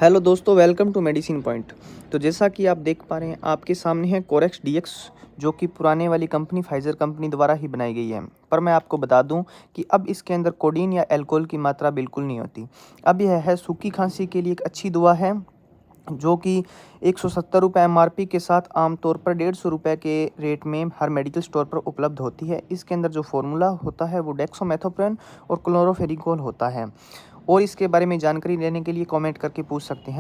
Hello दोस्तों, welcome to medicine point. तो जैसा कि आप देख पा रहे हैं, आपके सामने है कोरेक्स डीएक्स, जो कि पुराने वाली कंपनी फाइजर कंपनी द्वारा ही बनाई गई है। पर मैं आपको बता दूं कि अब इसके अंदर कोडीन या अल्कोहल की मात्रा बिल्कुल नहीं होती। अब यह है सूखी खांसी के लिए एक अच्छी दवा है, जो कि 170 रुपये एमआरपी के साथ आमतौर पर 150 रुपये के रेट में हर मेडिकल स्टोर पर उपलब्ध होती है। इसके अंदर जो फार्मूला होता है वो डेक्सोमेथोप्रेन और क्लोरोफेनिकोल होता है। और इसके बारे में जानकारी लेने के लिए कमेंट करके पूछ सकते हैं।